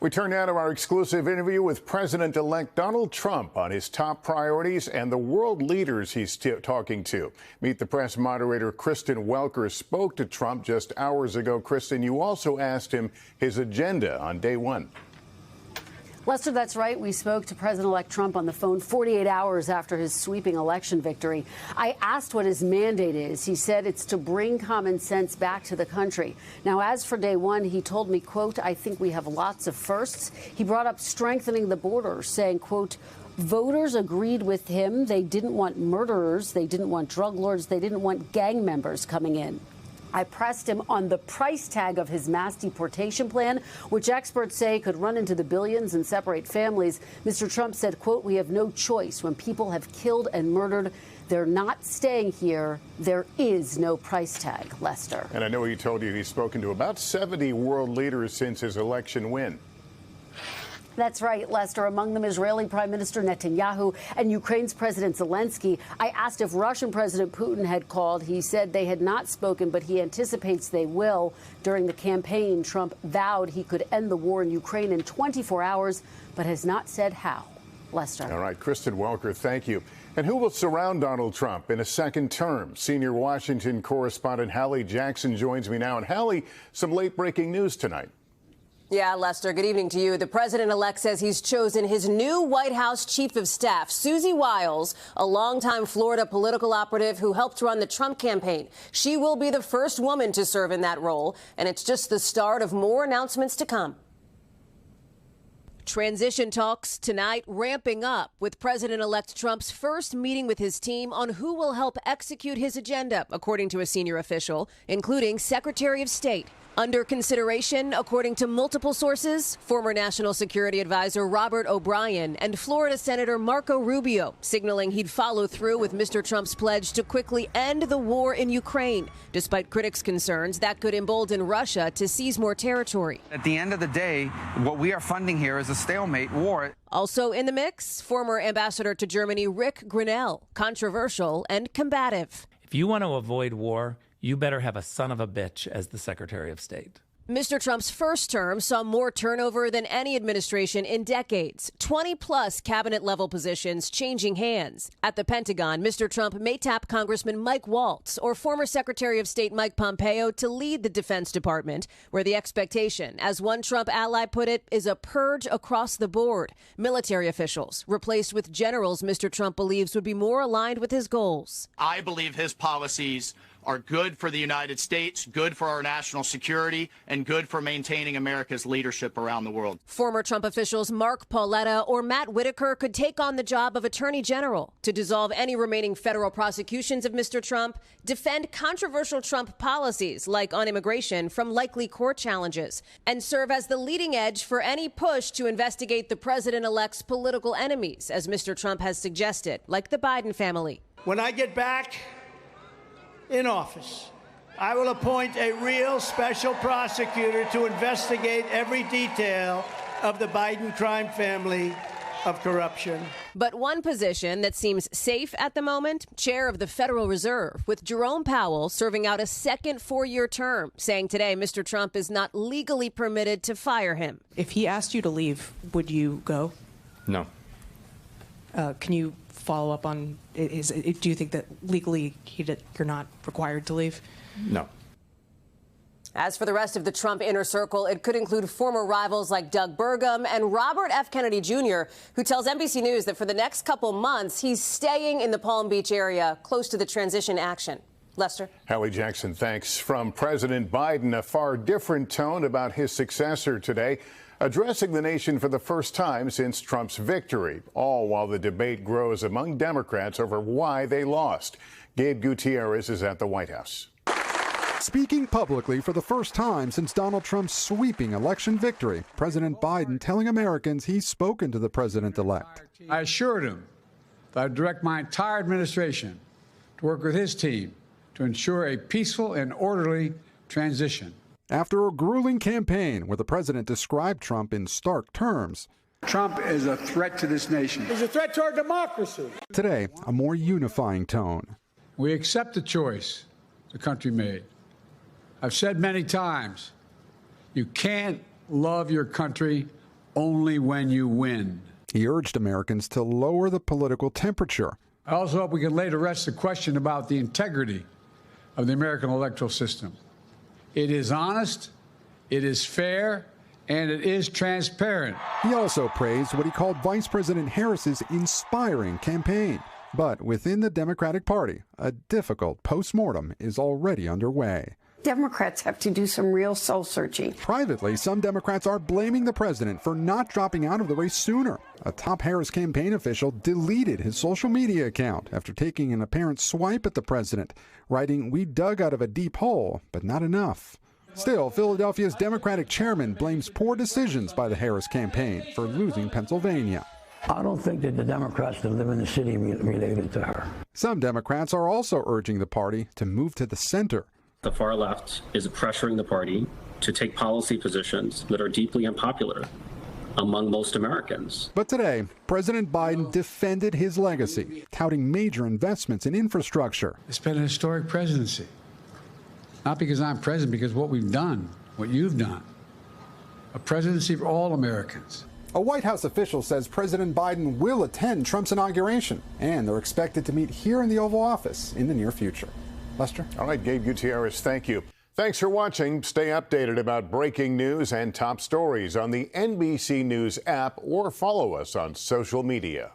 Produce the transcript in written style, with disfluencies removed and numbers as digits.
We turn now to our exclusive interview with President-elect Donald Trump on his top priorities and the world leaders he's talking to. Meet the Press moderator Kristen Welker spoke to Trump just hours ago. Kristen, you also asked him his agenda on day one. Lester, that's right. We spoke to President-elect Trump on the phone 48 hours after his sweeping election victory. I asked what his mandate is. He said it's to bring common sense back to the country. Now, as for day one, he told me, quote, I think we have lots of firsts. He brought up strengthening the border, saying, quote, voters agreed with him. They didn't want murderers. They didn't want drug lords. They didn't want gang members coming in. I pressed him on the price tag of his mass deportation plan, which experts say could run into the billions and separate families. Mr. Trump said, quote, we have no choice. When people have killed and murdered, they're not staying here. There is no price tag, Lester. And I know he told you he's spoken to about 70 world leaders since his election win. That's right, Lester. Among them, Israeli Prime Minister Netanyahu and Ukraine's President Zelensky. I asked if Russian President Putin had called. He said they had not spoken, but he anticipates they will. During the campaign, Trump vowed he could end the war in Ukraine in 24 hours, but has not said how. Lester. All right, Kristen Welker, thank you. And who will surround Donald Trump in a second term? Senior Washington correspondent Hallie Jackson joins me now. And Hallie, some late-breaking news tonight. Yeah, Lester, good evening to you. The president-elect says he's chosen his new White House chief of staff, Susie Wiles, a longtime Florida political operative who helped run the Trump campaign. She will be the first woman to serve in that role, and it's just the start of more announcements to come. Transition talks tonight ramping up with President-elect Trump's first meeting with his team on who will help execute his agenda, according to a senior official, including Secretary of State. Under consideration, according to multiple sources, former National Security Advisor Robert O'Brien and Florida Senator Marco Rubio, signaling he'd follow through with Mr. Trump's pledge to quickly end the war in Ukraine, despite critics' concerns that could embolden Russia to seize more territory. At the end of the day, what we are funding here is a stalemate war. Also in the mix, former ambassador to Germany Rick Grinnell, controversial and combative. If you want to avoid war, you better have a son of a bitch as the Secretary of State. Mr. Trump's first term saw more turnover than any administration in decades. 20-plus cabinet-level positions changing hands. At the Pentagon, Mr. Trump may tap Congressman Mike Waltz or former Secretary of State Mike Pompeo to lead the Defense Department, where the expectation, as one Trump ally put it, is a purge across the board. Military officials replaced with generals Mr. Trump believes would be more aligned with his goals. I believe his policies are good for the United States, good for our national security, and good for maintaining America's leadership around the world. Former Trump officials Mark Pauletta or Matt Whitaker could take on the job of Attorney General to dissolve any remaining federal prosecutions of Mr. Trump, defend controversial Trump policies like on immigration from likely court challenges, and serve as the leading edge for any push to investigate the president-elect's political enemies, as Mr. Trump has suggested, like the Biden family. When I get back in office, I will appoint a real special prosecutor to investigate every detail of the Biden crime family of corruption. But one position that seems safe at the moment, chair of the Federal Reserve, with Jerome Powell serving out a second four-year term, saying today Mr. Trump is not legally permitted to fire him. If he asked you to leave, would you go? No. Can you follow up on, do you think that legally you're not required to leave? No. As for the rest of the Trump inner circle, it could include former rivals like Doug Burgum and Robert F. Kennedy Jr., who tells NBC News that for the next couple months, he's staying in the Palm Beach area close to the transition action. Lester? Hallie Jackson, thanks. From President Biden, a far different tone about his successor today, addressing the nation for the first time since Trump's victory, all while the debate grows among Democrats over why they lost. Gabe Gutierrez is at the White House. Speaking publicly for the first time since Donald Trump's sweeping election victory, President Biden telling Americans he's spoken to the president-elect. I assured him that I'd direct my entire administration to work with his team to ensure a peaceful and orderly transition. After a grueling campaign where the president described Trump in stark terms, Trump is a threat to this nation. He's a threat to our democracy. Today, a more unifying tone. We accept the choice the country made. I've said many times, you can't love your country only when you win. He urged Americans to lower the political temperature. I also hope we can lay to rest the question about the integrity of the American electoral system. It is honest, it is fair, and it is transparent. He also praised what he called Vice President Harris's inspiring campaign. But within the Democratic Party, a difficult postmortem is already underway. Democrats have to do some real soul searching. Privately, some Democrats are blaming the president for not dropping out of the race sooner. A top Harris campaign official deleted his social media account after taking an apparent swipe at the president, writing, "We dug out of a deep hole, but not enough." Still, Philadelphia's Democratic chairman blames poor decisions by the Harris campaign for losing Pennsylvania. I don't think that the Democrats that live in the city related to her. Some Democrats are also urging the party to move to the center. The far left is pressuring the party to take policy positions that are deeply unpopular among most Americans. But today, President Biden defended his legacy, touting major investments in infrastructure. It's been a historic presidency. Not because I'm president, because what we've done, what you've done. A presidency for all Americans. A White House official says President Biden will attend Trump's inauguration, and they're expected to meet here in the Oval Office in the near future. Lester? All right, Gabe Gutierrez, thank you. Thanks for watching. Stay updated about breaking news and top stories on the NBC News app or follow us on social media.